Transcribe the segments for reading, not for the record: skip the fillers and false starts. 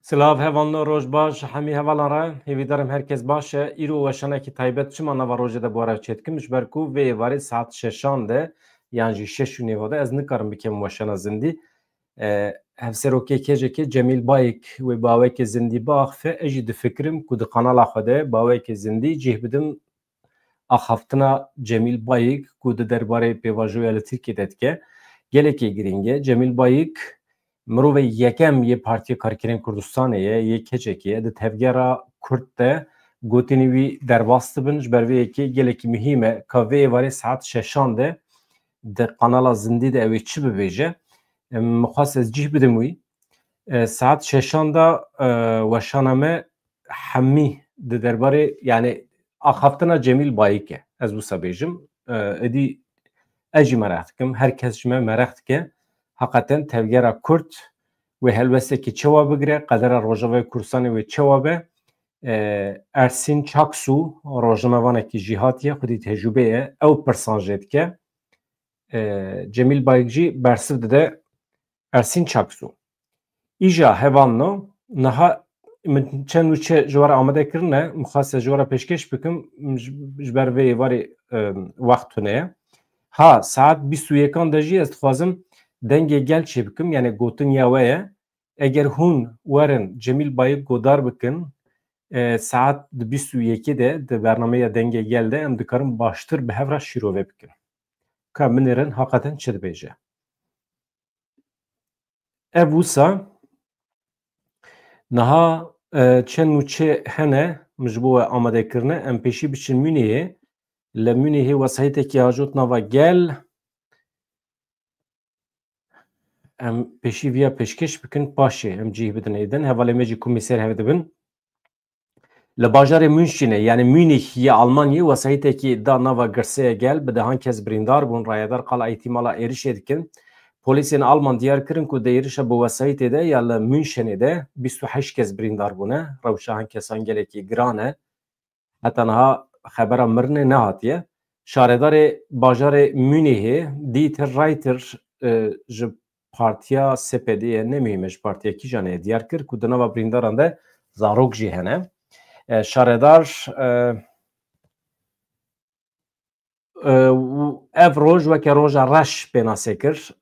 Silav hevalno roj baş, hemî hevalan re, hêvî derim herkes baş e. Îro weşanekî taybet çima nava rojê de bu ara çêtkim ji ber ku vê êvarê saet şeşan de yan jî şeş û nêva de ez nikarim bikim weşana zindî. Hevserokê kêjekê Cemîl Bayek wê bawekê zindî biaxife, ez jî difikirim ku di kanala xwe de bawekê zindî cih bidim axaftina Cemîl Bayek ku di derbarê pêvajoya li Tirkiye de dike. Gelekî giring e. Cemîl Bayek mirovê yekem yê Partiya Karkerên Kurdistanê ye, yê keçekê ye, di tevgera Kurd de gotînê wî derbas dibin ji ber vê yekê gelekî mihîm e ka vê êvarê saet şeşan de di kanala zindî de ew ê çi bibêje. Mixwast ez cih bidim wî. Saet şeşan da weşana me hemî di derbarê yani axaftina Cemîl Bayek e. Ez wisa bêjim. Êdî ez jî merak dikim, herkes ji me merak dike. Hakikaten tevgera Kurd ve helbestekî çawa bigire, qedera Rojavayê Kurdistanê wê çawa be. Ersîn Çaksu rojnamevanekî jî hatiye, xwedî tecrübe ye, ew pirsan jê dike. Cemîl Bayek jî bersiv dide Ersîn Çaksu. Îja hevanno niha min çend û çi ji we re amade kirine, mixwast ez ji we re pêşkêş bikim ji ber vê êvarê wext tune ye. Ha saet 21 de jî ez dixwazim dengê gel çê bikim, yani gotinya we ye. Eger hûn werin Cemîl Bayek godar bikin, saet di 21 de di bernameya dengê gel de em dikarin baştir bi hev re şîrovê bikin. Ka min êrin hakikaten çi dibêje. Ev wisa niha çend û çi hene ji bo we amadekirine em pêşî biçin Münihê. Li Münihê wesayîtekî hajot nava gel. Em pêşî vîya pêşkêş bikin paşê em cih bidin êdin. Hevalê me jî komîser hev dibin. Li bajarê Münşinê yani Münih ya Almanyayê wesayîtekî da nava girseye gel bi dehan kes birîndar bûn rayedar qala îhtîmala êrişê dikin. Polîsên Alman diyar kirin ku di êrişa bi wesayîtê de ya li Münşenê de 28 kes birîndar bûne. Rewşa kesan gelekî giran e. Heta niha xebera mirinê nehatiye. Şaredarê bajarê Münihê dîtir Reiter ji Partiya SPD'ye nemîme ji partiya kîjanê diyar kir ku di nava birîndaran de zarok jî hene. Şaredar ev roj weke roja reş pênasê kir.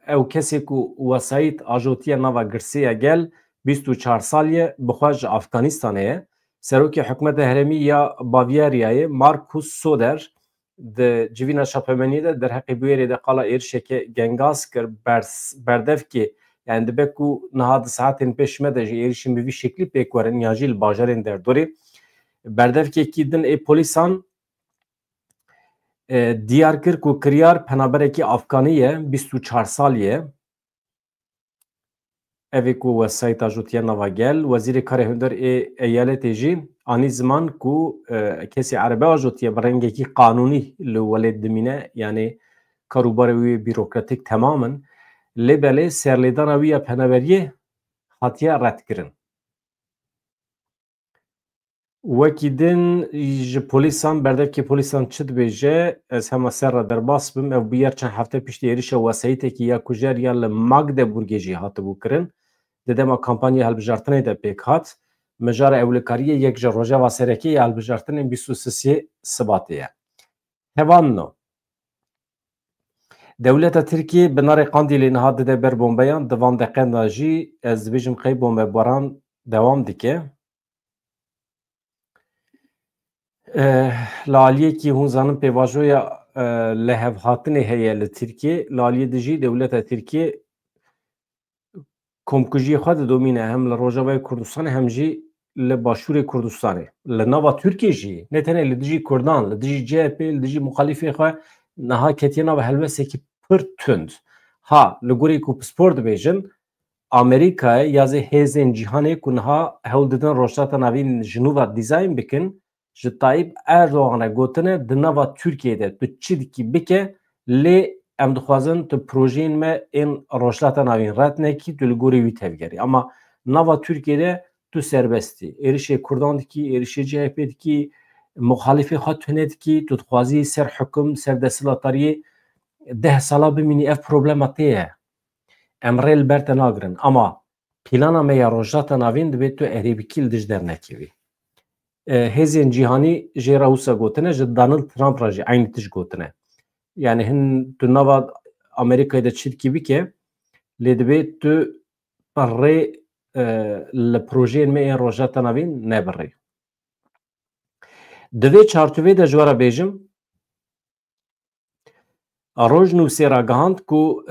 Ew kesê ku wesayît ajotiya nava girsiya gel 24 salye bixwe ji Afganistanê ye. Serokê hikûmeta herêmî ya Bavyeriyayê Markus Söder di civîna şapemeniyê de derheqê bûyerê de qala êrişeke gengaz kir berdevkê yani dibe ku niha di saetên pêş me de jî êrişên bi vî şeklî pêk werin ya jî li bajarên derdorê berdevkekî din ê polîsan diyar kir ku kiryar penaberekî Afganî ye 24 salî ye. Evê ku wesayît ajotiya nava gel Wezîrê Karê Hundir ê eyaletê jî anî ziman ku kesê erebe ajotiye bi rengekî qanûnî li welê dimîne yani karûbarê wî bîrokratîk temamen lêbelê serlêdana wî ya penaberiyê hatiye redkirin. Wekî din ji polîsan berdevkê polîsan çi dibêje ez hema ser re derbas bim ew bûyer çend hefte piştî êrişa wesayîtekî ya kujer ya li Magdeburgê jî hatibû kirin. Di dema kampanya hilbijartinê de pêk hat. Mijara ewlekariyê yek ji rojeva serekê ya hilbijartinên 23 Sibatê ye. Hevanno Dewleta Tirkiye bi narê Qandîlê niha dide ber bombeyan di van deqen de jî ez dibêjim qey bombebaran dewam dike. Li aliyekî hûn zanin pêvajoya lehevhatinê heye li Tirkiye. Li aliyê de jî dewleta Tirkiye komkujiyê xwe didomîne hem li Rojavayê Kurdistanê hem jî li Başûrê Kurdistanê. Li nava Tirkiye jî ne tenê li dijî Kurdan, li dijî CHP, li dijî muxalîfê xwe niha ketiye nava helwesekî pir tund. Ha li gorî ku pispor dibêjin Amerîkayê ya zê hêzên cîhanê ku niha hewl didin rojhilata navîn ji nû ve dîzayn bikin ji Tayyip Erdoğan'a gotine di nava Tirkiyeyê tu çi dikî bike lê em dixwazin tu projeyên me ên rojhilata navîn red nekî tu li gorî wî tevgerî. Ama nava Tirkiyeyê tu serbestî. Êrişê Kurdan dikî, êrişê CHP dikî, muxalîfê xwe tune dikî, tu dixwazî ser hikûm, ser desthilatariyê 10 sala bimînî ev problema tê ye. Em rê li ber te nagirin. Ama Plana me ya rojata navîn dibe tu erêbikî li dij dernekevî. Hêzên cîhanî jê re wisa gotine ji Donald Trump re jî aynı tişt gotine. Yani hin tu nava Amerîkayê de çîrkî bike lê dibe tu rê li projeyên me yên rojata navîn nebirî. Di vê çartûvê de ji we re bêjim Rojnûsê ra gihand ku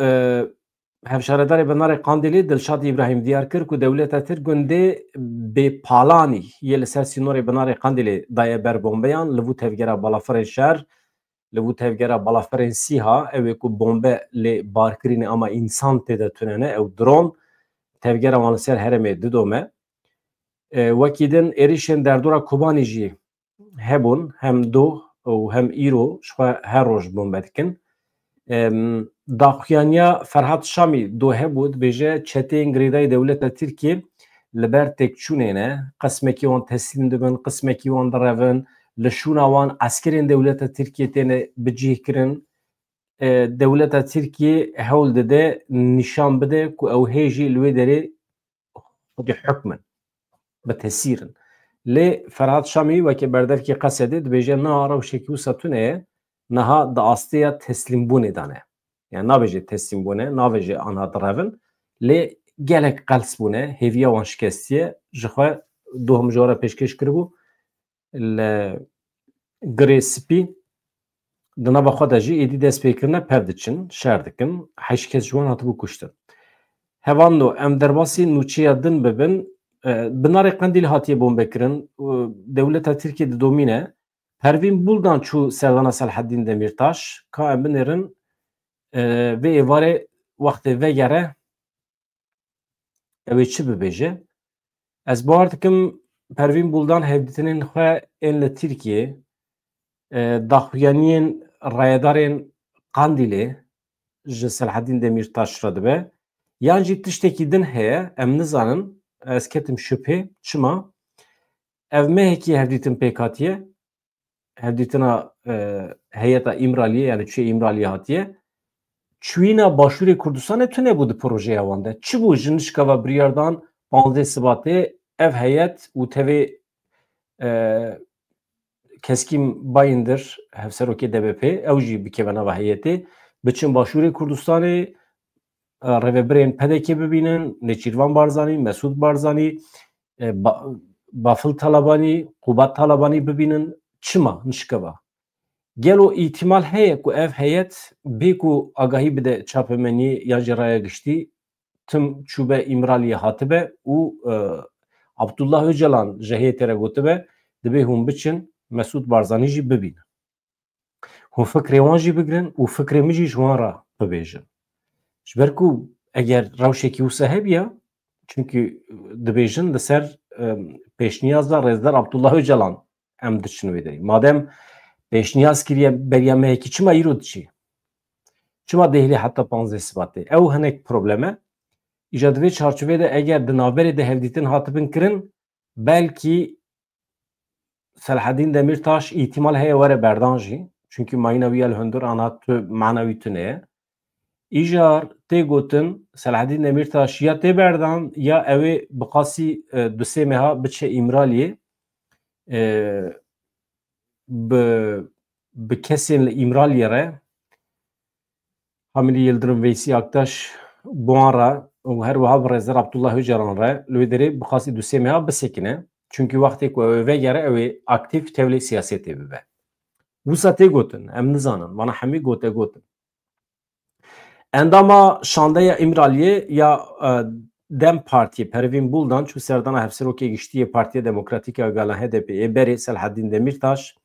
hevşaredarê binarê Qandîlê Dilşad İbrahîm diyar kir ku dewleta Tirk gundê bêpalanî yê li ser sînorê binarê Qandîlê daye ber bombeyan li vû tevgera balafirên şer li vû tevgera balafirên Sîha ew ê ku bombe lê barkirînê ama însan têde tunene ew dron tevgera wan li ser herêmê didome. Wekî din êrişên derdora Kobanî jî hebûn hem doh û hem îro ji xwe her roj bombe dikin. Daxuyaniya Ferhat Şamî doh hebû dibêje çeteyên girêdayî dewleta Tirkiye li ber têkçûnê ne qismekî wan teslîm dibin, qismekî wan direvin, li şûna wan eskerên dewleta Tirkiye têne bicihkirin. Dewleta Tirkiye hewl dide nîşan bide ku ew hê jî li wê derê xwedî hukmin bi tesîrin. Lê Ferhat Şamî wekî berdevkî Qesedê dibêje na rewşekî wisa tune ye niha di asteya teslîmbûnê de ne. Yani nabêje teslîmbûne, nabêje anha direvin lê gelek qels bûne, hêviya wan şikestiye ji xwe duhum ji we re pêşkêş kiribû li girê spî di nava xwe de jî êdî destpêkirine pev diçin, şer dikin, heşt kes ji wan hatibû kuştin. Hevando em derbasî nûçeya din bibin, binarê Qandîlê hatiye bombekirin, dewleta Tirkiye didomîne, Pervîn Buldan çû serdana Selaheddîn Demirtaş, ka em binêrin vê êvarê wextê vegere ew ê çi bibêje? Ez bar dikim Pervîn Buldan hevdîtinên xwe ên li Tirkiye daxuyaniyên rayedarên Qandîlê ji Selaheddîn Demirtaş re dibe yan jî tiştekî din heye em nizanin ez ketim şüphê çima ev mehekî hevdîtin pêk hatiye hevdîtina heyeta İmraliye yani çûyê İmraliye hatiye çûyîna Başûrê Kurdistanê tune bû di projeya wan de. Çi bû ji nişkava biryardan 15 Sibatê ev heyet û tevê Keskin Bayındır hevserokê DBP ew jî bikeve nava heyetê biçin Başûrê Kurdistanê rêveberên PDK bibînin Nêçîrvan Barzanî, Mesûd Barzanî, Bafıl Talabanî, Qubat Talabanî bibînin çima nişkeva. Gelo îtimal heye ku ev heyet bê ku agahî bide çapemenî ya jî raya giştî tim çûbe İmraliye hatibe û Abdullah Öcalan ji heyetê re gotibe dibe hûn biçin Mesûd Barzanî jî bibînin. Hûn fikrê wan jî bigirin û fikrê min jî ji wan re bibêjin. Ji ber ku eger rewşekî wisa hebiya çünkü dibêjin li ser pêşniyaza Rêzdar Abdullah Öcalan em diçin wê derê. Madem pêşniyaz kiriye beriya me hekî çima îro diçî? Çima dêhlê heta 15 Sibatê? Ew hinek probleme. İja di vê çarçovê de eger di navberê de hevdîtin hatibin kirin belkî Selaheddîn Demirtaş îtimal heye were berdan jî. Çünkü mayîna wî el hundir anha tu manawî tune ye. İjar tê gotin Selaheddîn Demirtaş ya tê berdan ya ew ê biqasî du sê meha biçe İmraliyê bi kesên li İmraliyê re Hamilî Yıldırım Veysî Aktaş bi wan re û her wiha bi Rêzdar Abdullah Öcalan re li wê derê biqasî du sê meha bisekine. Çünkü wextê ku ew ê vegere ew ê aktif tevlî siyasetê bibe. Wisa tê gotin em nizanin wana hemî gotin. Endama şandeya İmraliye ya Dem Partiye Pervîn Buldan çû serdana hevserokê giştiyê Partiya Demokratîk a Gelan HDP'ye berê Selaheddîn Demirtaş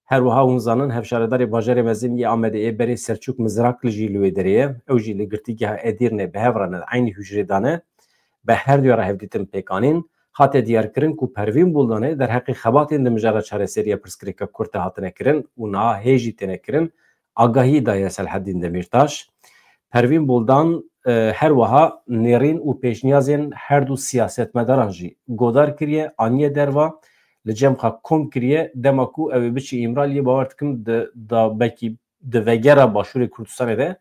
her wiha hûn zanin hevşaredarê bajarê mezin yê Amedê berê Selçuk Mizrakli jî li wê derê ye. Ew jî li girtîgeha Edirne bi hev re ne aynı hücrê dane bi her duyara hevdîtin pêkanîn hate diyarkirin ku Pervîn Buldanê derheqî xebatên di mijara çareseriya pirsgirêka Kurd hatine kirin û niha hê jî têne kirin agahî daye Selaheddîn Demirtaş. Pervîn Buldan her wiha nêrîn û pêşniyazên her du siyasetmedaran jî godar kiriye aniye derva li cem xwe kom kiriye dema ku ew ê biçî İmraliyê bawer dikim da belkî di vegera Başûrê Kurdistanê de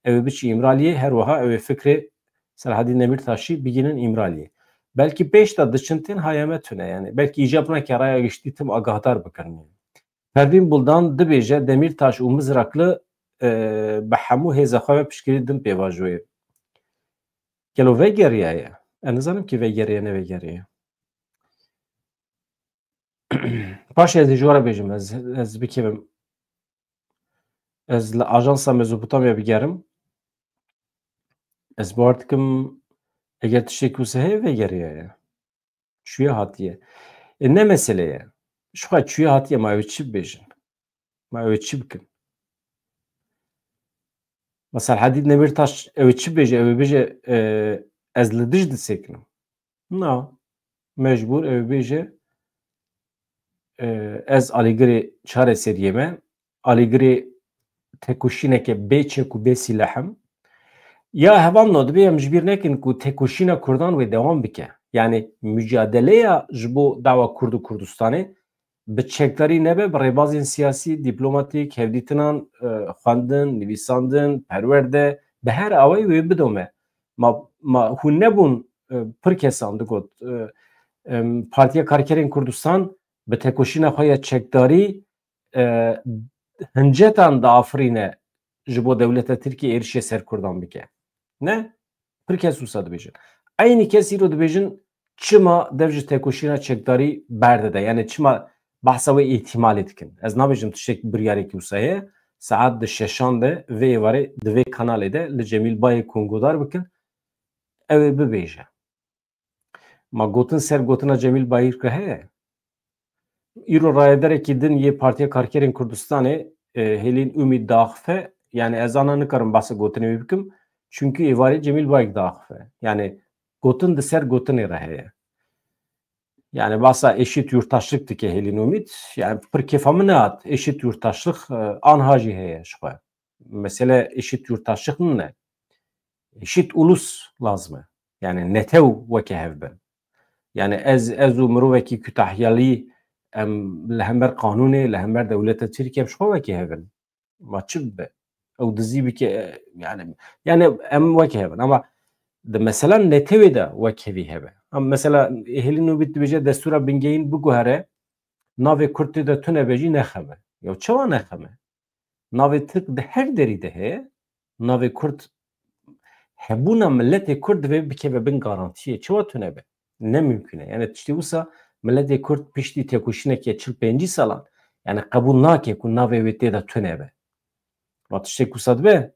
ew ê biçî İmraliyê her wiha ew ê fikrê Selahaddin Demirtaş'ı biginin İmraliye. Belki 5 da dışıntin hayametüne yani. Belki icabına keraya geçtiğim agahdar bakın. Pervin Buldan dibêje Demirtaş û Mizraklı bi hemû hêza xwe ve piştgirî din pêvajoyê. Gelo vegeriye ye. Ez nizanim kî vegeriye ne vegeriye. Paş ez ji were bêjim ez bikevim. Ez li Ajansa Mezopotamya bigerim. Ez bar dikim eger tiştekî wisa heye vegeriye ye. Çûye hatiye. Ne mesele ye? Ji xwe çûye hatiye ma ew çi bibêjin? Ma ew çi bikin? Mesela Selahaddin Demirtaş ew çi bêje? Ew bêje ez li dij disekinim. Na. Mecbur ew bêje ez alîgirê çareseriyê me, alîgirê têkoşîneke bê çek û bê sîlehim ya hevan no dibe em ji bîr nekin ku têkoşîna Kurdan wê dewam bike. Yani mücadeleya ji bo dawa Kurd û Kurdistanê bi çekdarî nebe bi rêbazên siyasî, dîplomatîk, hevdîtinan, xwendin, nivîsandin, perwerde bi her awayî wê bidome. Ma hûn nebûn pir kesan digot Partiya Karkerên Kurdistan bi têkoşîna xwe ya çekdarî hincetan diafirîne ji bo dewleta Tirkiye êrişê ser Kurdan bike. Ne? Pir kes wisa dibêjin. Aynî kes îro dibêjin çima dev ji têkoşîna çekdarî berdide. Yani çima behsa wê îhtimalê dikin. Ez nabêjim tiştek biryarekî wisa heye. Saet di şeşan de vê êvarê di vê kanalê de li Cemîl Bayê kongodar bikin. Ew ê bibêje. Ma gotin ser gotina Cemîl Bayê heye. İro rayederekî din yê Partiya Karkerên Kurdistanê hêlîn Ümîd daxife yani ez ana nikarim behsa gotinê wê bikim çünkü êvarê Cemîl Bayek daxife. Yani gotin di ser gotinê re heye. Yani behsa eşit yurttaşlık dike hêlîn Ümîd. Yani pir kêfa min nehat eşit yurttaşlık anha jî heye ji xwe. Mesele eşit yurttaşlık ne? Eşit ulus lazım e. Yani netew weke hev bin. Yani ez û mirovekî kütahyalî em li hember qanûnê li hember dewleta Tirkiye ji xwe wekî hevin. Ma çi bibe? Ew dizî bike yani em wekî hevin ama di mesela netewê de wekhevî hebe. Em mesela hêlîn Ümîd dibêje destûra bingehîn biguhere navê Kurd tê de tune be jî nexeme. Ya çawa nexeme? Navê Tirk di her derî de heye. Navê Kurd hebûna milletê Kurd divê bikeve bin garantiyê. Çawa tune be? Ne mümkün e. Yani tiştî wisa milletê Kurd piştî têkoşînekê çil pêncî salan yani qebûl nake ku navê wê tê de tune be. Ma tiştê wisa dibe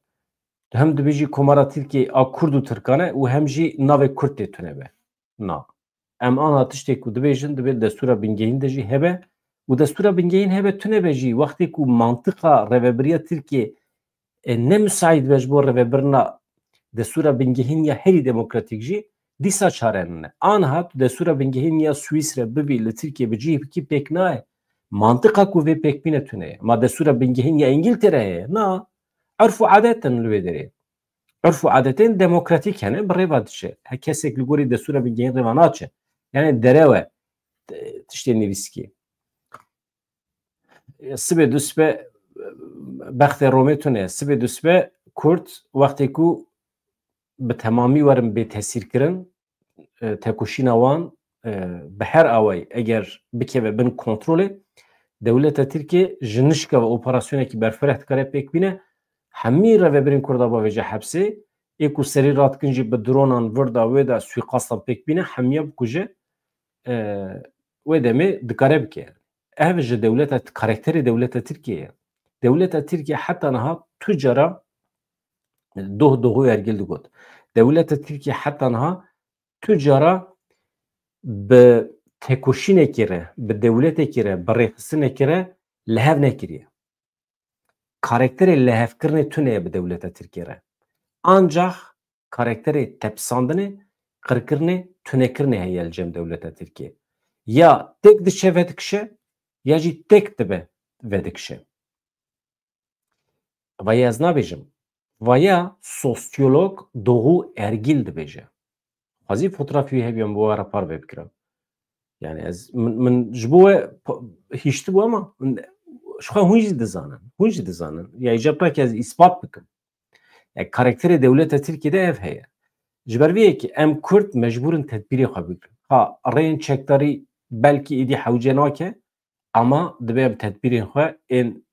hem dibêjî komara Tirkiye a Kurd û Tirkan e û hem jî navê Kurd tê tune be. Na. Em ana tiştê ku dibêjin dibe destûra bingehîn de jî hebe û destûra bingehîn hebe tune be jî wextê ku mantıqa rêveberiya Tirkiye ne müsait be ji bo rêvebirina destûra bingehîn ya herî demokratîk jî dîsa çarenin e. Anha tu destûra bingehîn ya Swîsre bibî li Tirkiye bi cî bikî pêk naye. Mantıqa ku vê pêkbîne tune ye. Ma destûra bingehîn ya İngiltere heye. Na. Erf û adetin li wê derê. Erf û adetên demokratîk hene bi rêva diçe. Her kesek li gorî destûra bingehîn rêva naçe. Yani derewe tiştê nivîskî. Sibê du sibe bextê Romê tune. Sibê du sibe Kurd wextê ku bi temamî werin bêtesîrkirin têkoşîna wan bi her awayî eger bikeve bin kontrolê dewleta Tirkiye ji nişka ve operasyonekî berfireh dikare pêk bîne hemî rêveberên Kurda bavêje hepsê ê ku serî radikin jî bi dronan virda wê de suîqastan pêk bîne hemiya bikuje wê demê dikare bike. Ev ji dewleta karakterê dewleta Tirkiye ye. Dewleta Tirkiye heta niha tu cara doh dohû ergil digot. Dewleta Tirkiye heta niha tu cara bi têkoşînekê re, bi dewletekê re, bi rêxistinekê re lihev nekiriye. Karakterê lihevkirinê tune ye bi dewleta Tirkiye re. Ancak karakterê tepsandinê, qirkirinê, tunekirinê heye li cem dewleta Tirkiye. Ya tek diçe vedikişe ya jî tek dibe vedikişe. Vaya ez nabêjim. Vaya sosyolog Doğu Ergil dibêje. Xwazî fotoğrafî hebiyan bo were par vê bikirim. Yani ez min ji bo we hîştibû ama ji xwe hûn jî dizanin. Hûn jî dizanin. Ya îcab nake ez îspat bikim. Ya karakterê dewleta Tirkiye'de ev heye. Ji ber vê yekê em Kurd mecbûrin tedbîrê xwe bigirin. Ha reyên çekdarî belkî êdî hewce nake ama dibe em tedbîrên xwe ên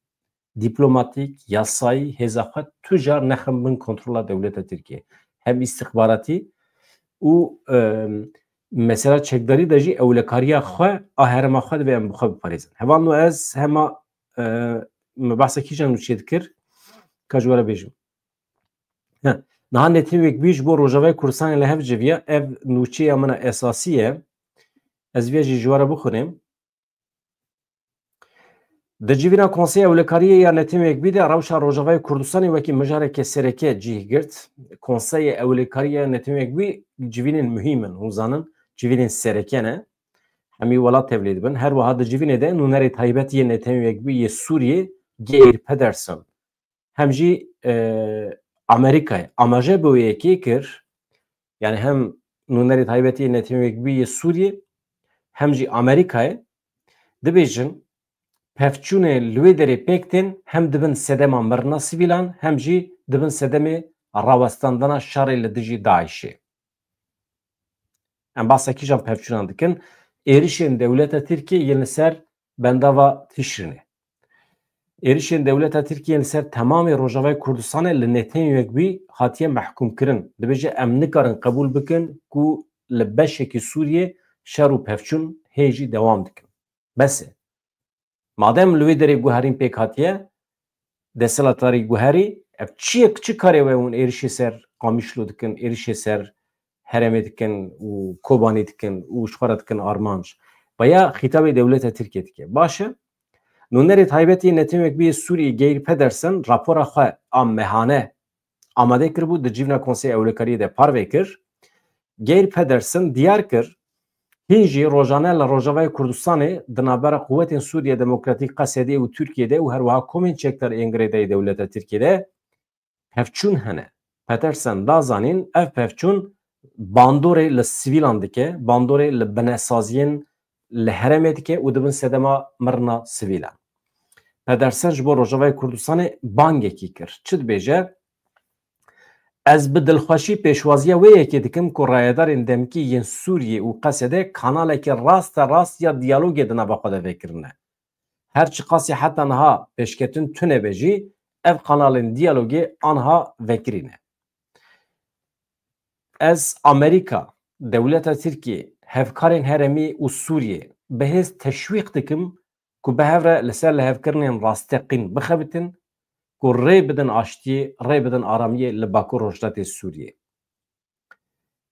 dîplomatîk, yasayî, hêza xwe tu jar nexin bin kontrola dewleta Tirkiye. Hem istihbaratî û mesela çekdarî de jî ewlekariya xwe a herêma xwe dibe em bi xwe biparêzin. Hevan û ez hema me behsa kîjan çê dikir ka ji we re bêjim. Niha netînwek bî ji bo Rojavayê Kurdistanê li hev civiye ev nûçeya min a esasî ye. Ez vê jî ji we re bixwînim. Di civîna Konseya Ewlekariyê ya netînwek bî de rewşa Rojavayê Kurdistanê wekî mijareke sereke cih girt. Konseya Ewlekariyê ya netînwek bî civînên muhîm in. Hûn zanin civînên sereke ne. Hemî welat tevlî dibin. Her wiha di civînê de nûnerê taybet yê netînwek bî yê Sûriyê Geir Pedersen hem jî Amerikayê amaje bi wê yekê kir. Yani hem nûnerê taybetî yê netînwek bî yê Sûriyê hem jî Amerikayê dibêjin pevçûnê li wê derê pêk tên hem dibin sedema mirina sivîlan hem jî dibin sedemê rawestandana şerê li dijî Daişê. Em bahsa kîjan pevçûnan dikin? Êrişên dewleta Tirkiye yên li ser bendava Tişrinê. Êrişên dewleta Tirkiye li ser temamê Rojavayê Kurdistanê li netînwek bî hatiye mehkûmkirin. Dibêje em nikarin qebûl bikin ku li beşekî Sûriyê şer û pevçûn hê jî dewam dikin. Bes e. Madem li wê derê guherîn pêk hatiye, desthilatarî guherî ev çi karê we hûn êrişê ser Qamişlo dikin, êrişê ser Herêmê dikin û Kobanî dikin û ji xwe re dikin armanc. Baya xîtabê dewleta Tirkiye dike. Baş e. Nûnerê taybetî yê netînwek bî yê Sûriyê Geir Pedersen rapora xwe a mehane amade kiribû di civîna Konseya Ewlekariyê de parvê kir. Geir Pedersen diyar kir hîn jî rojane li Rojavayê Kurdistanê di navbera quwetên Sûriya Demokratîk Qesedê û Tirkiyeyê û her wiha komên çekdar ên girêdayî dewleta Tirkiyeyê pevçûn hene. Pedersen da zanîn ev pevçûn bandorê li sivîlan dike, bandorê li binesaziyên li herêmê dike û dibin sedema mirina sivîlan. Pedersen ji bo Rojavayê Kurdistanê bangekî kir. Çi dibêje? Ez bi dilxweşî pêşwaziya wê yekê dikim ku rayedarên demkî yên Sûriyê û Qesedê kanalekî rast ya diyalogê di nava xwe de vekirine. Her çi qasî heta niha pêşketin tune be jî ev kanalên diyalogê anha vekirîne. Ez Amerika, dewleta Tirkiye, hevkarên herêmî û Sûriyê bihêz teşwîq dikim ku bi hev re li ser lihevkirinên rasteqîn bixebitin ku rê bidin aştiyê, rê bidin aramiyê li Bakur Rojdatê Sûriyê.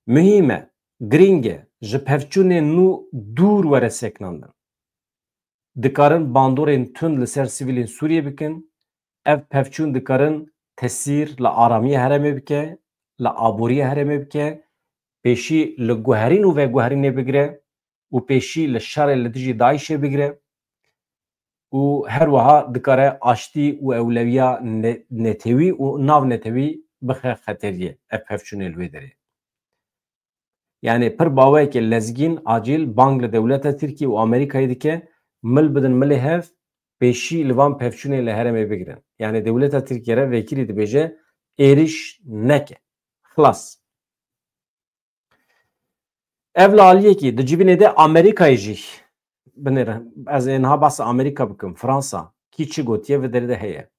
Muhîm e, girîng e ji pevçûnên nû dûr were seknandin. Dikarin bandorên tund li ser sivîlên Sûriyê bikin, ev pevçûn dikarin tesîr li aramiyê herêmê bike, li aboriyê herêmê bike, pêşî li guherîn û veguherînê bigire û pêşî li şerê li dijî Daişê bigire û her wiha dikare aştî û ewleviya netewî û nav netewî bixe xeteriyê ev pevçûnê li wê derê. Yani pir bawekê lezgîn acîl bang li dewleta Tirkiye û Amerîkayê dike mil bidin milê hev pêşî li van pevçûnê li herêmê bigirin. Yani dewleta Tirkiye re vekîlî dibêje êriş neke. Xlas. Ev li aliyekî di civînê de Amerîkayê jî binêrin. Ez ê niha behsa Amerîka bikim. Fransa kî çi gotiye ve derê de heye.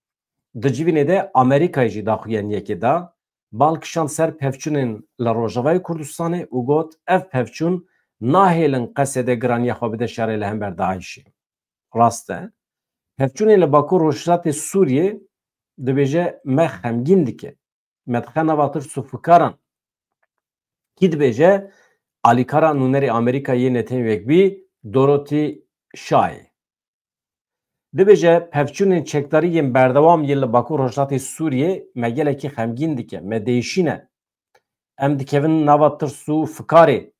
Di civînê de Amerîkayê jî daxuyan yekê da balkişan ser pevçûnên li Rojavayê Kurdistanê û got ev pevçûn nahêlin Qesedê giraniya xwe bide şerê li hember Daişê. Rast e. Pevçûnê li Bakur Rojdatê Sûriyê dibêje me xemgîn dike. Me dixe nava tir û fikaran. Kî dibêje? Alîkara nûnerê Amerîkayê netînwek bî Dorothy Şayê. Dibêje pevçûnên çekdarî yên berdewam yên li Bakur Rojdatê Sûriyê me gelekî xemgîn dike, me değişîne. Em dikevin nava tirs û fikarê.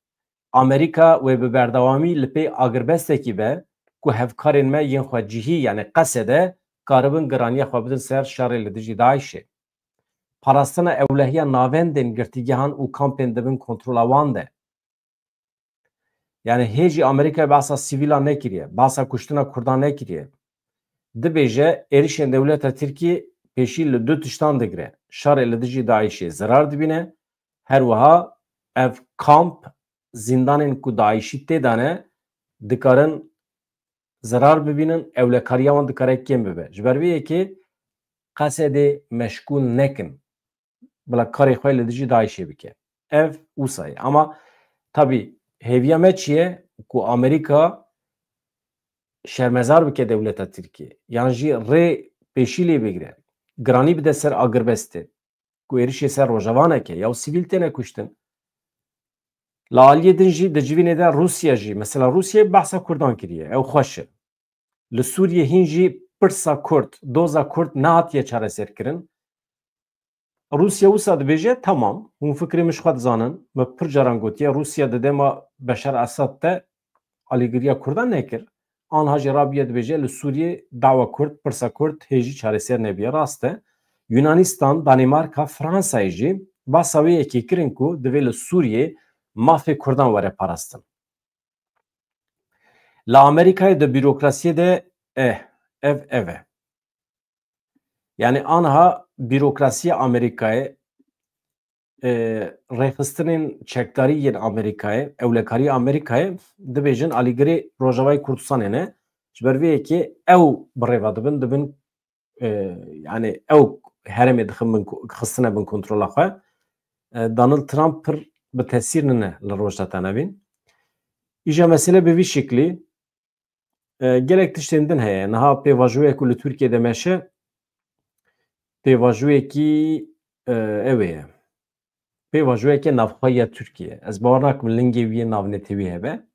Amerîka wê bi berdewamî li pê agirbestekî be ku hevkarên me yên xwe cihî yani Qesedê karibin giraniya xwe bidin ser şerê li dijî Daişê. Parastina ewlehiya navendên girtîgehan û kampên dibin kontrola wan de. Yani hêjî Amerîkayê behsa sivîlan nekiriye, behsa kuştina Kurdan nekiriye. Dibêje êrişên dewleta Tirkiye pêşî li du tiştan digire. Şerê li dijî Daişê zirar dibîne her wiha ev kamp zindanên ku Daişî tê dane dikarin zarar bibînin, ewlekariya wan dikare kêm bibe. Ji ber vê yekê qesedê meşgûl nekin. Bila karê xwe li dijî Daişê bike. Ev wisa ye. Ama tabii hêviya me çi ye ku Amerîka şermezar bike dewleta Tirkiye. Yan jî rê pêşî lê bigire. Giranî bide ser agirbestê. Ku êrişê ser rojavaneke ya sivîl têne kuştin. Li aliyê din jî di civînê de Rusya jî. Mesela Rusyayê behsa Kurdan kiriye. Ew xweş e. Li Sûriyê hîn jî pirsa Kurd, doza Kurd nehatiye çareserkirin. Rusya wisa dibêje tamam. Hûn fikrê min ji xwe dizanin. Me pir caran gotiye Rusya di dema Beşar Esad te alîgiriya Kurdan nekir. Anha jî rabiye dibêje li Sûriyê dawa Kurd, pirsa Kurd hêjî çareser nebiye. Rast e. Yunanistan, Danimarka, Fransayê jî basa wê yekê kirin ku divê li Sûriyê mafê Kurdan were parastin. Li Amerîkayê de bürokrasiyê de ev e. Yani anha bürokrasiya Amerîkayê rêxistinên çekdarî yên Amerîkayê, ewlekarî Amerîkayê dibêjin alîgirê Rojavayê Kurdistanê ne. Ji ber vê yekê ew bi rêva dibin yani ew herêmê dixin xistine bin kontrola xwe. Donald Trump pir bi tesîr nine li rojda tenevîn. Îja mesele bi vî şeklî gelek tiştên din heye. Niha pêvajûyek ku li Tirkiyeyê meşe pêvajûyekî ew ê. Pêvajûyeke navxweya Tirkiye. Ez bawer nakim lingê wî navnetê wî hebe.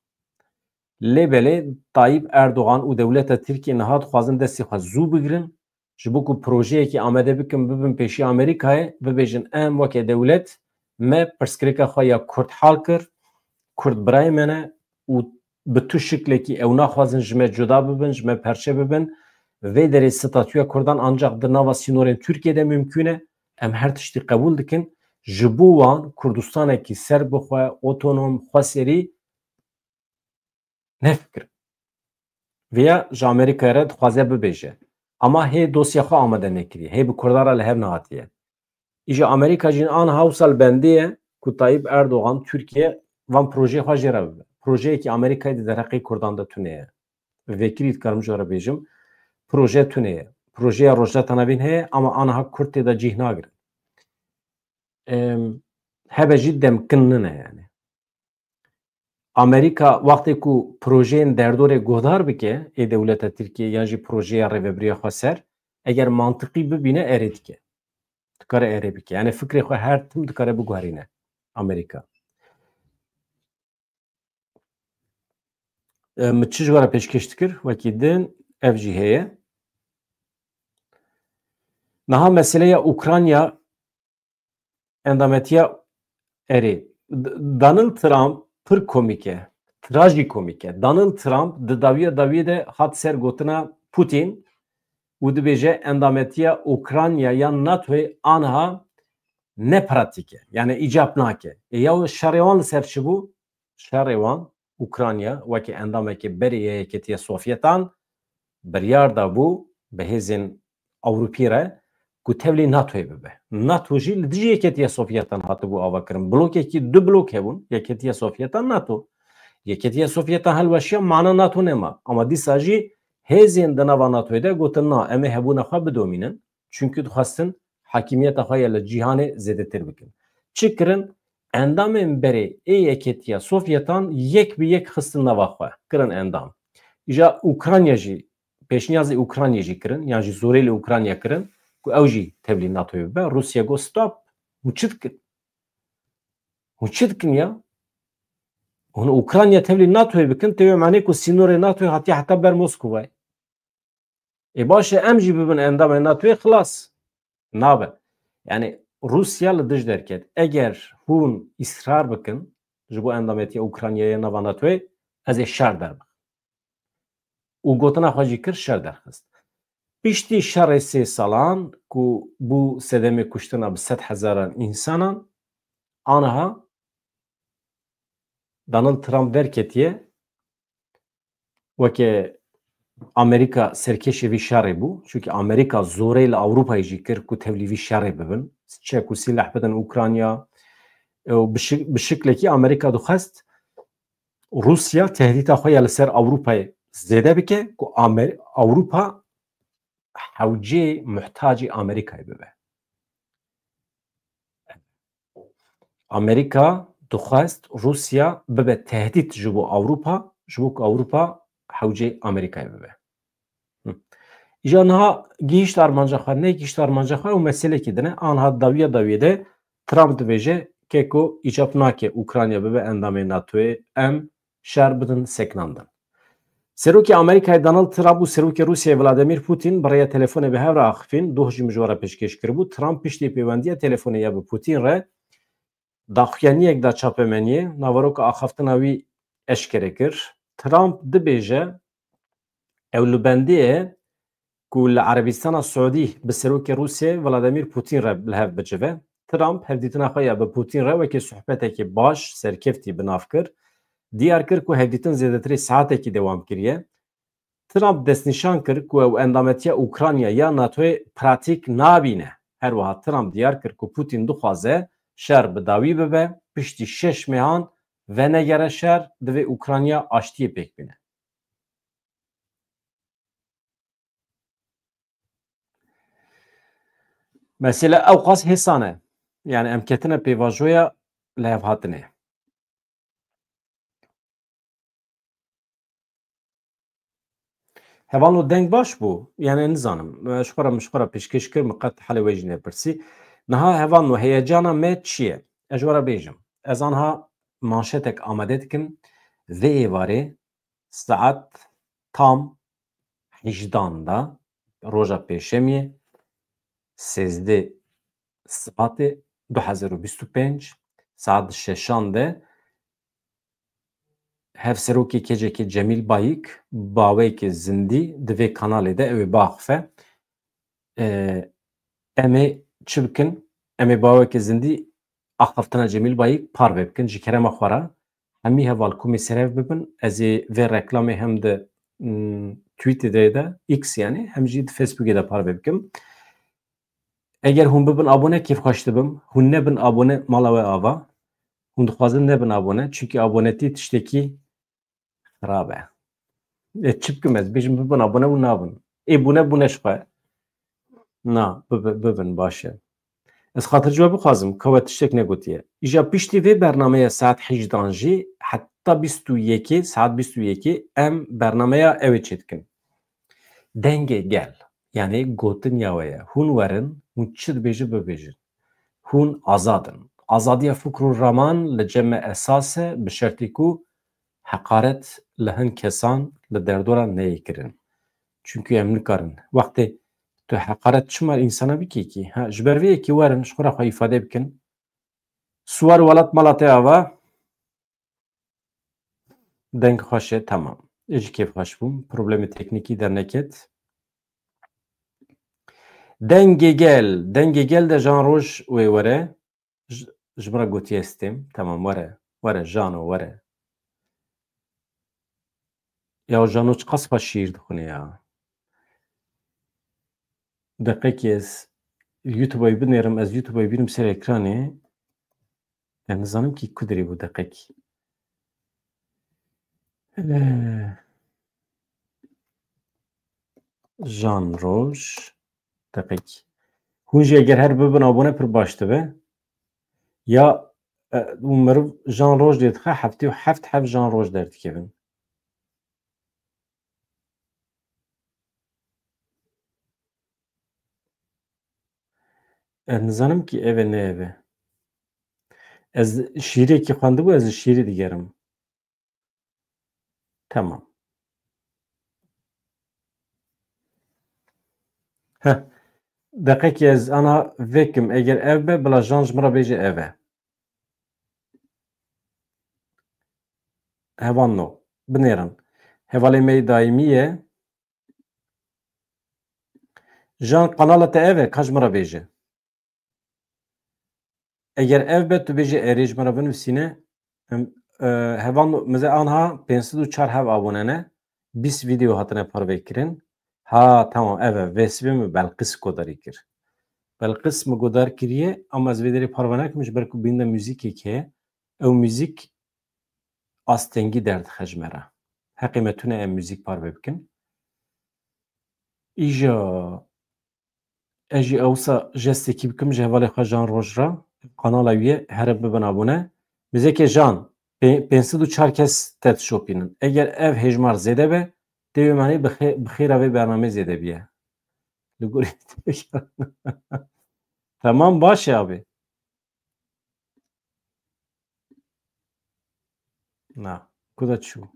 Lêbelê Tayyip Erdogan û dewleta Tirkiye niha dixwazin destê xwe zû bigirin. Ji bo ku projeyekî amade bikin bibin pêşî Amerîkayê bibêjin em weke dewlet me pirsgirêka xwe ya Kurd hal kir. Kurd birayê me ne û bi tu şiklekî ew naxwazin ji me cuda bibin, ji me perçe bibin. Vê derê statûya Kurdan ancak di nava sînorên Tirkiyeyê de mümkün e. Em her tiştî qebûl dikin. Ji bo wan Kurdistanekî serbixwe, otonom, xweserî nefikirin. Vêya ji Amerîkayê re dixwaze bibêje. Ama hê dosya xwe amade nekiriye. Hê bi Kurdan re li hev nehatiye. İja Amerîka jî aniha wisa li bendê ye ku Tayyip Erdogan Tirkiye van projeyê xwe jê re bibe. Projeyekî Amerîkayê di derheqê Kurdan de tune ye. Vekirî dikarim jî re bêjim. Proje tune ye. Projeya Rojda Tenevîn heye ama aniha Kurd tê de cih nagirin. Hebe jî demkin nine yani. Amerika wextê ku projeyên derdorê guhdar bike ê dewleta Tirkiye yan jî projeya rêveberiya xwe ser eger mantiqî bibîne erê dike. Dikare erê bike. Yani fikrê xwe her tim dikare biguherîne Amerika. Min çi ji we re pêşkêş dikir wekî din ev jî heye. Niha meseleya Ukrayna endametiya erê. Donald Trump pir komîk e. Trajîkomîk e. Donald Trump di dawiyê de hat ser gotina Putin û dibêje endametiya Ukrayna ya NATOyê aniha nepratik e. Yani îcab nake. Ya şerê wan li ser çi bû? Şerê wan Ukrayna wekî endamekî berê Yekîtiya Sovyetan biryar dabû bi hêzên Ewropî re ku tevlî NATOyê bibe. NATO jî li dijî Yekîtiya Sovyetan hatibû avakirin. Blokekî du blok hebûn. Yekîtiya Sovyetan NATO. Yekîtiya Sovyetan helweşiya mana NATO nema. Ama dîsa jî hêzên di nava NATOyê de gotin na em ê hebûna xwe bidomînin. Çünkü dixwastin hakimiyeta xwe ya li cîhanê zêdetir bikin. Çi kirin? Endamên berê ê Yekîtiya Sovyetan yek bi yek xistin nava xwe. Kirin endam. İja Ukrayna jî pêşniyazê Ukrayna jî kirin. Yan jî zorê li Ukrayna kirin. Ku ew jî tevlî NATOyê bibe. Rusya got stop. Hûn çi dikin? Hûn çi dikin ya? Hûn Ukrayna tevlî NATOyê bikin tevê manê ku sînorê NATOyê hatiye heta ber Moskowayê. Baş e em jî bibin endamên NATOyê xilas. Nabe. Yani Rusya li dij derket. Eger hûn îsrar bikin ji bo endametiya Ukraynayê nava NATOyê ez ê şer derbikim. û gotina xwe jî kir şer derxist. Piştî şerê 3 salan ku bû sedemê kuştina bi 100,000 însanan aniha Donald Trump derketiye weke Amerika serkêşê vî şerê bû. Çünkü Amerika zorê li Ewropayê jî kir ku tevlî vî şerê bibin. Çek û sîlah bidin Ukrayna. bi şeklekî Amerîka dixwest Rusya tehdîta xwe ya li ser Ewropayê zêde bike ku Ewropa hewcê muhtacî Amerîkayê bibe. Amerîka dixwest Rusya bibe tehdît ji bo Ewropa ji bo ku Ewropa hewcê Amerîkayê bibe. Îja niha gihîşt armanca xwe negihîşt armanca xwe û meselekî din e. Aniha dawiya de Trump dibêje keko îcab nake Ukrayna bibe endamê NATOyê em şer bidin seknandin. Serokê Amerîkayê Donald Trump û Serokê Rûsyayê Vladimir Putin bi rêya telefonê bi hev re axivîn doh jî mijwara pêşkêş kiribû. Trump piştî pêwendiya telefonê ya bi Putin re daxuyaniyek da çapemeniyê naveroka axaftina wî eşkere kir. Trump dibêje ew li bendiyê ku li Erebistana Suudî bi Serokê Rûsyayê Vladimir Putin re li hev bicive. Trump hevdîtina xwe ya bi Putin re wekî sohbetekî baş serkeftî binav kir. Diyar kir ku hevdîtin zêdetirî saetekî dewam kiriye. Trump destnîşan kir ku ew endametiya Ukrayna ya NATOyê pratîk nabîne. Her wiha Trump diyar kir ku Putin dixwaze şer bi dawî bibe piştî 6 mehan venegere şer divê Ukrayna aştiyê pêk bîne. Mesela ew qas hêsan e. Yani em ketine pêvajoya li hev hatinê. Hevalno deng baş bû. Yani nizanim. Ji xwe re pêşkêş kir min qet helê wê jî nepirsî. Niha hevalno heyecana me çi ye? Ez ji we re bêjim. Ez aniha manşetek amade dikim. Vê êvarê saet tam 18 da roja pêşemiyê 13 Sibatê 2025 saet 6 de hevserokê kecekê Cemîl Bayîk baweyekê zindî di vê kanalê de ew ê biaxife. Em ê çi bikin? Em ê bawekê zindî axaftina Cemîl Bayîk par vê bikin ji kerema xwe re. Hemî heval komê serev bibin. Ez ê vê reklamê hem di Twitterê de X yani hem jî di Facebookê de par vê bikim. Eger hûn bibin abone kêfxweş dibim. Hûn nebin abone mala we ava. Hûn dixwazin nebin abone çünkü abonetî tiştekî xirab e. Çi bikim ez bêjim bibin abone û nabin. Bûne ji xwe. Na bibin baş e. Ez xatircî we bixwazim ka we tiştek negotiye. Îja piştî vê bernameya saet 18 jî heta 21 saet 21 em bernameya ew ê çêdikin. Dengê gel. Yani gotin ya we ye. Hûn werin hûn çi dibêjin bibêjin. Hûn azadin. Azadiya fikr û raman li cem me esas e bi şertî ku heqaret li hin kesan li derdora neyê kirin. Çünkü em nikarin. Wextê tu heqaret çima insana bikî kî? Ji ber vê yekî werin ji xwe re xwe îfade bikin. Swar welat mala te ava deng xweş e temam. Ez jî kêfxweş bûm. Problemê teknîkî derneket. Dengê gel de jan roj wê were ji min re gotiye stêm. Temam were jano were. Ya jano çi qas baş şîîr dixwîne ya. Deqekî ez YouTube'ayı binêrim. Ez YouTube'ayı bînim ser ekranê. Em nizanim kî ku dirê bû deqekî. Jan roj deqekî. Hûn jî eger her bibin abone pir baş dibe. Ya meriv jan roj lê dixe heftê û hev jan roj derdikevin. Ez nizanim kî ev e ne ev e. Ez şîrekî xwendibû ez ji şîrê digerim. Temam. Deqekî ez ana vekim eger ev be bila jan ji min re bêje ev e. Hevan no. Binêrin. Hevalê me daîmî ye. Jan kanala te ev e ka ji min re bêje. Eger ev be tu bêjî erê ji min re binivîsîne hevan meze anha 504 hev abone ne 20 video hatine parve kirin. Ha tamam ev vê sibê min Belqis Kodarî kir. Belqis mi godar kiriye ama ez vederi parvanak miş berku binde müzik ki ev müzik astengi derd xejmera. Heqimetune em müzik parve bikin. İja eji evsa jestekî bikim ji hevalê xwe Jan Rojra kanala wî here bibin abone. Bizeke Jan pênsid û çar kes te dişopînin. Eger ev hejmar zêde be divê manî bi xêra vê bername zêde biye. Li gorî Tamam baş e abi. Na. Ku da çû.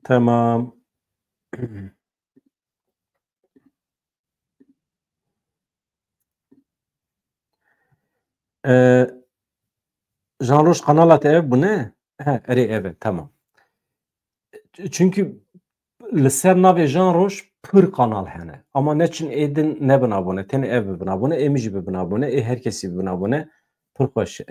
Tamam. Jan Roj kanala te ev bu ne? He, erê ev e, tamam. Çünkü li ser navê Jan Roj pir kanal hene. Ama neçin êdin nebin abone. Tenê ev bibin abone, ê min jî bibin abone, ê her kesî bibin abone. Pir xweş e.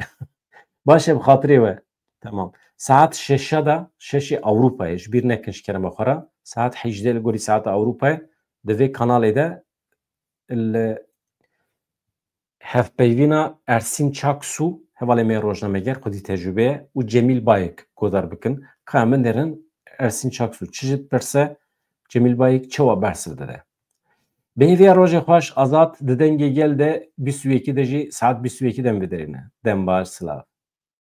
Baş e bi xatirê we. Tamam. Saet 6 da 6 Avrupayê ji bîr nekin ji kerema xwe re. Saet 18 li gorî saeta Avrupayê di vê kanalê de li hevpeyvîna Ersîn Çaksu hevalê me rojnameger xwedî tecrübeye û Cemîl Bayek godar bikin. Ka min derin Ersîn Çaksu çi ji pirse Cemîl Bayek çawa bersiv dide. Bêhêviya rojê xweş azad di dengê gel de 22 de jî saet 22 dem vê derîne. Dem baş silav.